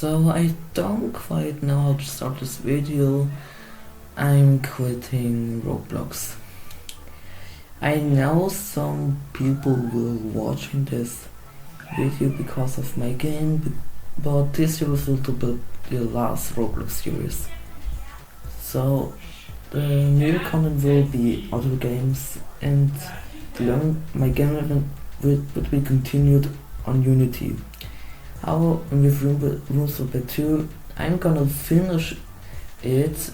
So I don't quite know how to start this video. I'm quitting Roblox. I know some people will watching this video because of my game, but this series will be the last Roblox series. So the new content will be other games, and my game will be continued on Unity. How with rooms for 2, I'm gonna finish it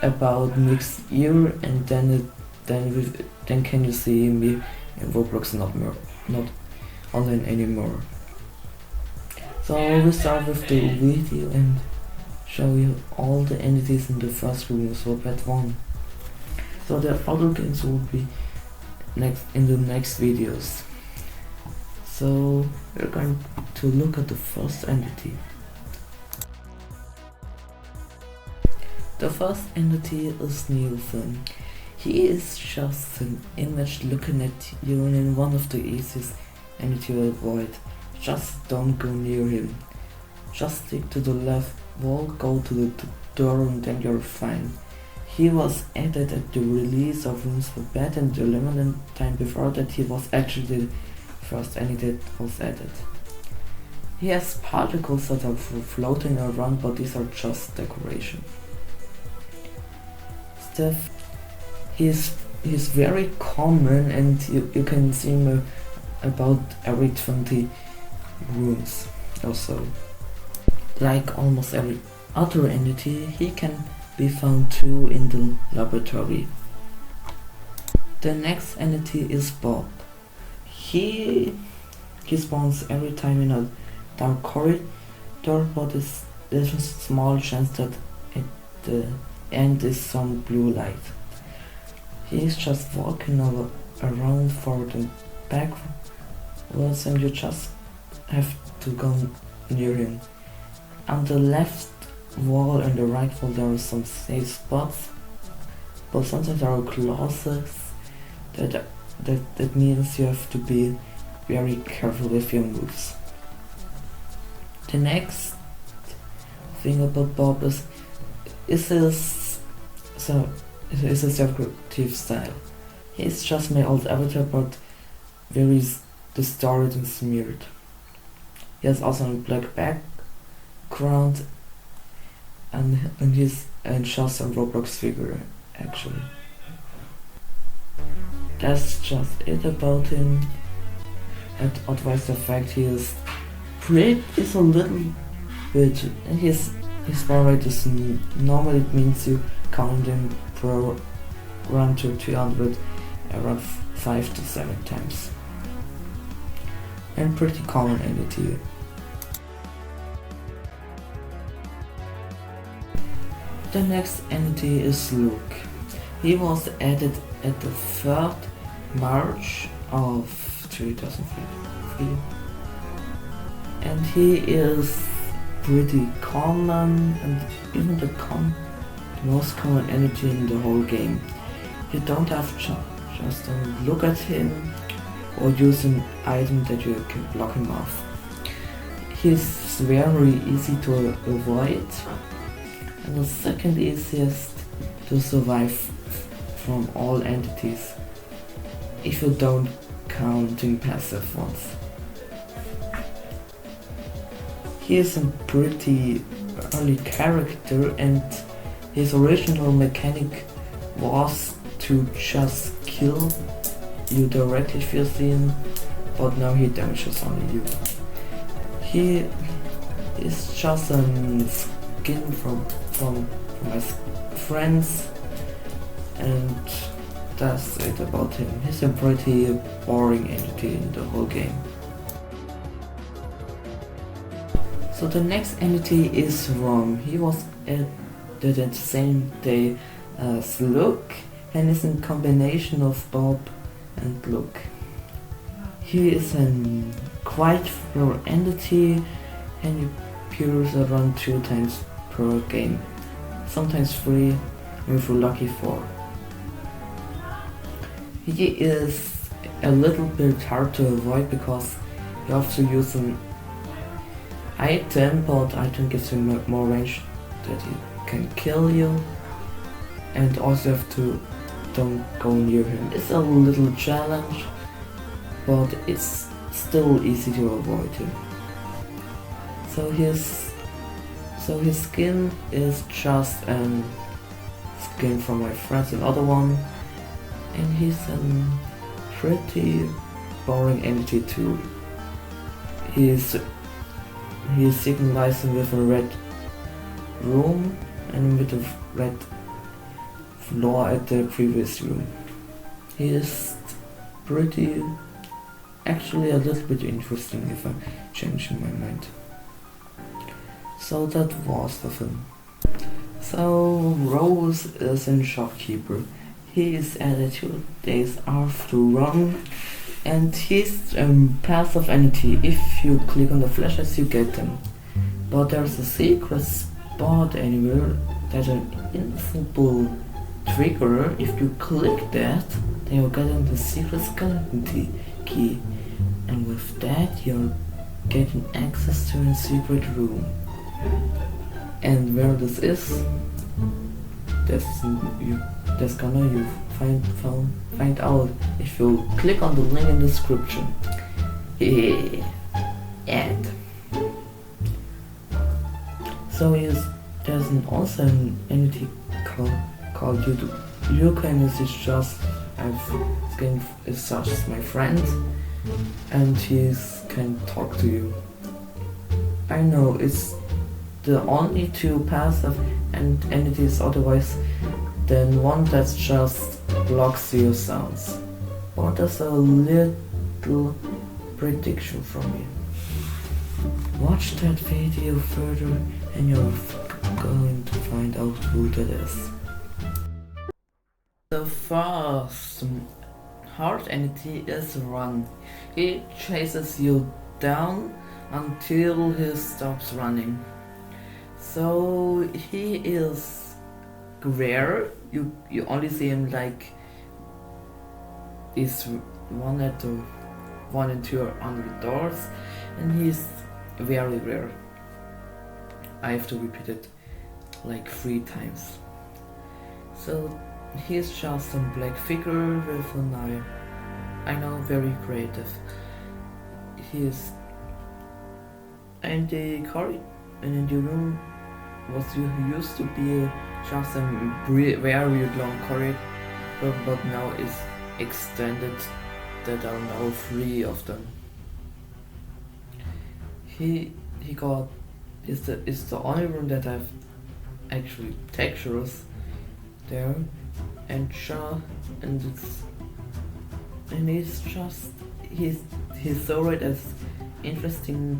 about next year, and then can you see me in Roblox not online anymore. So I will start with the video and show you all the entities in the first rooms for part 1. So the other games will be in the next videos. So we're going to look at the first entity. The first entity is Nielsen. He is just an image looking at you, and one of the easiest entity to avoid. Just don't go near him. Just stick to the left wall, go to the door, and then you're fine. He was added at the release of Rooms for Bed, and the limited time before that he was actually the first entity that was added. He has particles that are floating around, but these are just decoration. Steph, he's very common, and you can see him about every 20 rooms or so. Like almost every other entity, he can be found too in the laboratory. The next entity is Bob. He spawns every time in a dark corridor, but there's a small chance that at the end is some blue light. He is just walking around for the backwards, and you just have to go near him. On the left wall and the right wall there are some safe spots, but sometimes there are clauses that means you have to be very careful with your moves. The next thing about Bob is his decorative style. He's just my old avatar, but very distorted and smeared. He has also a black background, and he's just a Roblox figure actually. That's just it about him. And advice the fact he is a little bit, and his spawn rate is normal. It means you count him per run to 200 around 5 to 7 times. And pretty common entity. The next entity is Luke. He was added at the 3rd March of 2003, and he is pretty common, and even the most common entity in the whole game. You don't have just look at him or use an item that you can block him off. He's very easy to avoid, and the second easiest to survive from all entities, if you don't counting passive ones. He is a pretty early character, and his original mechanic was to just kill you directly if you see him, but now he damages only you. He is just a skin from my friends, and that's it about him. He's a pretty boring entity in the whole game. So the next entity is Rom. He was added the same day as Luke, and is a combination of Bob and Luke. He is a quite rare entity, and he appears around 2 times per game, sometimes 3, and if you're lucky 4. He is a little bit hard to avoid because you have to use item, but I think it's in more range that he can kill you, and also have to don't go near him. It's a little challenge, but it's still easy to avoid him. So his skin is just a skin from my friend's another one, and he's a pretty boring entity too. He's signalizing with a red room and with a red floor at the previous room. He is pretty, actually a little bit interesting if I'm changing my mind. So that was the film. So Rose is a shopkeeper. His attitude days after run, and he's a passive entity. If you click on the flashes, you get them. But there's a secret spot anywhere that's an invisible trigger. If you click that, then you're getting the secret skeleton key, and with that you're getting access to a secret room. And where this is, that's gonna you find out if you click on the link in the description. And so there's also an entity called YouTube. Yukan is just is just my friend, and he can talk to you. I know it's the only two passive entities otherwise than one that just blocks your sounds. But there's a little prediction from me. Watch that video further and you're going to find out who that is. The first hard entity is Run. He chases you down until he stops running. So he is rare. You only see him like this one and two on the doors, and he's very rare. I have to repeat it like 3 times. So he's just some black figure with an eye. I know, very creative. He's in the corridor and in the room used to be just a very long corridor, but now is extended. There are now 3 of them. It's the only room that have actually textures there, and he's so right as interesting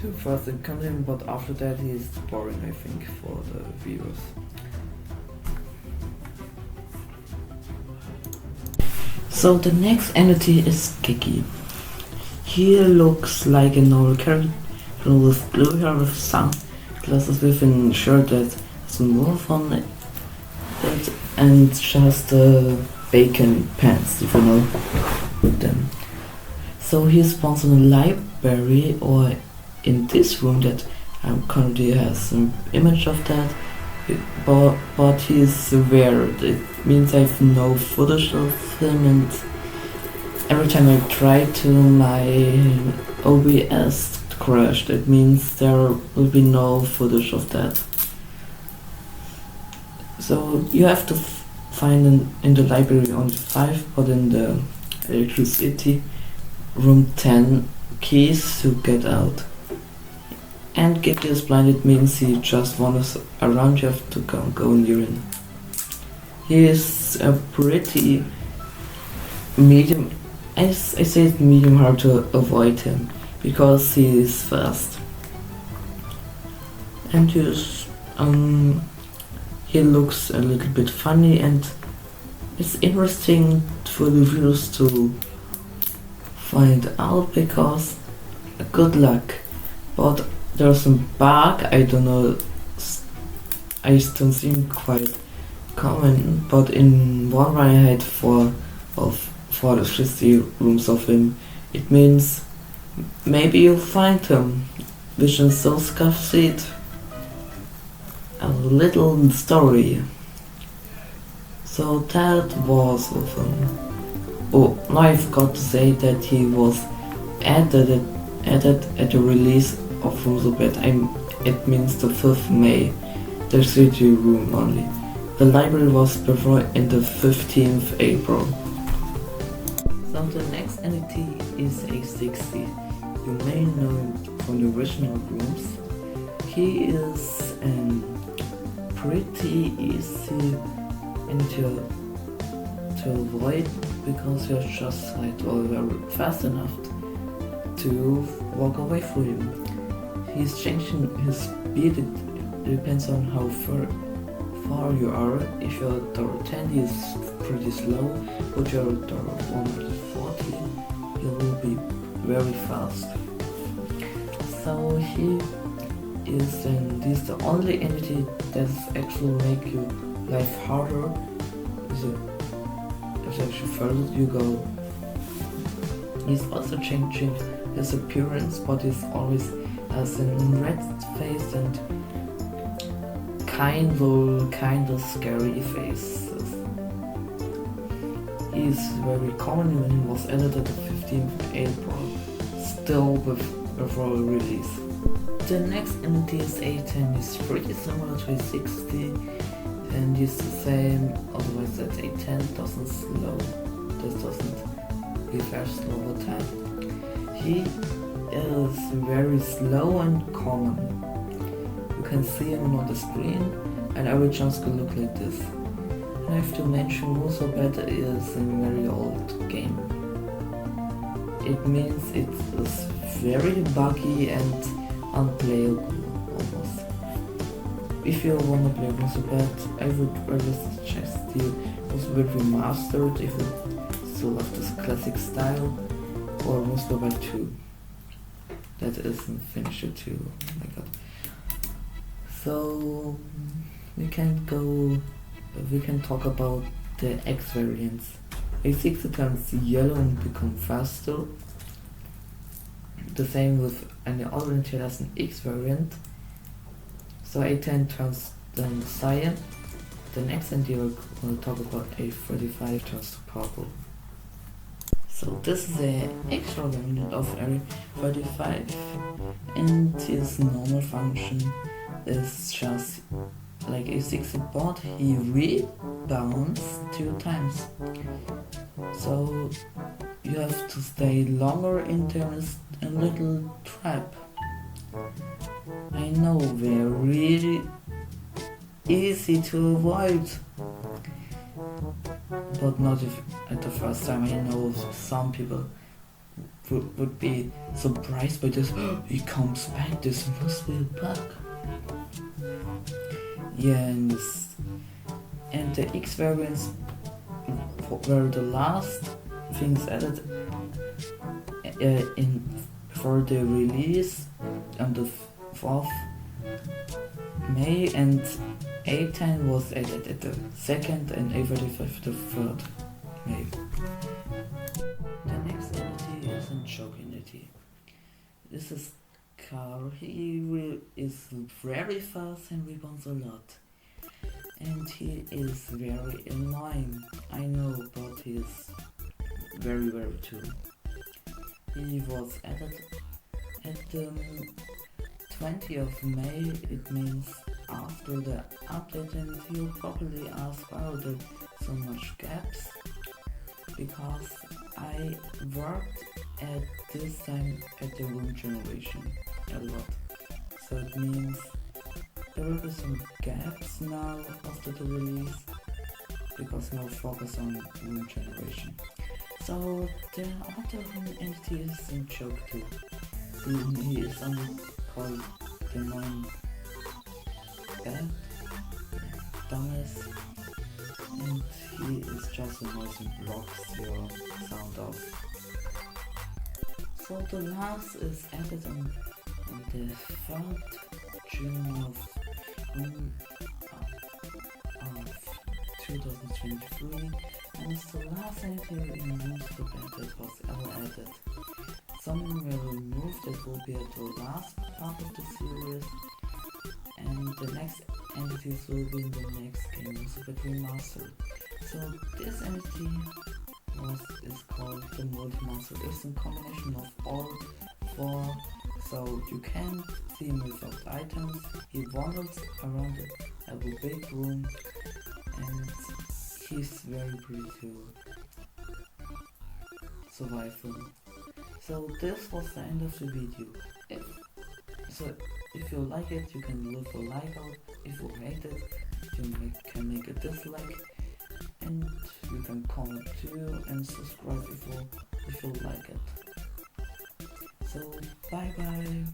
to first encounter him, but after that he's boring, I think, for the viewers. So the next entity is Kiki. He looks like a normal character with blue hair with sunglasses with a shirt that has a wolf on it and just bacon pants, if you know them. So he spawns in a library, or in this room that currently has an image of that, but he's rare. It means I have no footage of him, and every time I try to, my OBS crashed. It means there will be no footage of that. So you have to find in the library only 5, but in the electricity room 10 keys to get out. And Kiki is blind. It means he just wanders around. You have to go near him. He is a pretty medium. I say it's medium hard to avoid him because he is fast. And he looks a little bit funny, and it's interesting for the viewers to find out because good luck. But there's some bug, I don't know, I don't seem quite common, but in one run I had 4 the 50 rooms of him. It means maybe you'll find him Vision so scuffed. A little story. So that was with him. Oh, now I forgot to say that he was added at the release of Roosevelt. It means the 5th May. The city room only. The library was before in the 15th April. So the next entity is A60. You may know him from the original rooms. He is pretty easy to avoid because you're just like very fast enough to walk away from him. He's changing his speed. It depends on how far you are. If you're at door 10, he's pretty slow, but you're at door 140, he will be very fast. So he is this the only entity that actually make your life harder. Is actually further you go. He's also changing his appearance, but he's always has a red face and kind of scary faces. He's very common when he was added at the 15th April, still before release. The next entity is A10. Is pretty similar to A60 and is the same, otherwise that A10 doesn't give very slow attack. He is very slow and common. You can see him on the screen and every chance can look like this. And I have to mention also better is a very old game. It means it is very buggy and unplayable almost. If you wanna play Roosevelt, I would really suggest you Roosevelt Remastered if you still love this classic style, or Roosevelt 2. That isn't finished yet too. Oh my god. So we can talk about the X variants. A60 turns yellow and become faster. The same with any other entity has an X variant. So A10 turns then cyan. The next entity we're going to talk about A35 turns to purple. So this is the extra variant of A35 and its normal function is just like A60 bot, he rebounds 2 times. So you have to stay longer in there is a little trap. I know they're really easy to avoid, but not if at the first time. I know some people would be surprised by this. He comes back, this must be a bug. Yeah, and the X variants were the last things added for the release on the 4th May, and A10 was added at the 2nd and A35 the 3rd May. The next entity is a joke entity. This is Carl. He is very fast and rebounds a lot. And he is very annoying. I know, but he is very too. He was added at the 20th of May. It means after the update, and you probably ask why are there so much gaps, because I worked at this time at the room generation a lot. So it means there will be some gaps now after the release because more focus on room generation. So the other entity is in joke too. He is only called the non-bad dumbass, and he is just a noise and blocks your sound off. So the last is added on the 3rd June of 2023, and it's the last entity in Roosevelt that was ever added. some were removed. That will be at the last part of the series, and the next entities will be in the next game, Super Remastered. So this entity is called the Multi-Monster. It's a combination of all four, so you can see him without items. He wanders around a big room, and he's very pretty to survive through. So this was the end of the video. If you like it, you can leave a like out. If you hate it, you can make a dislike, and you can comment too and subscribe if you like it. So bye bye.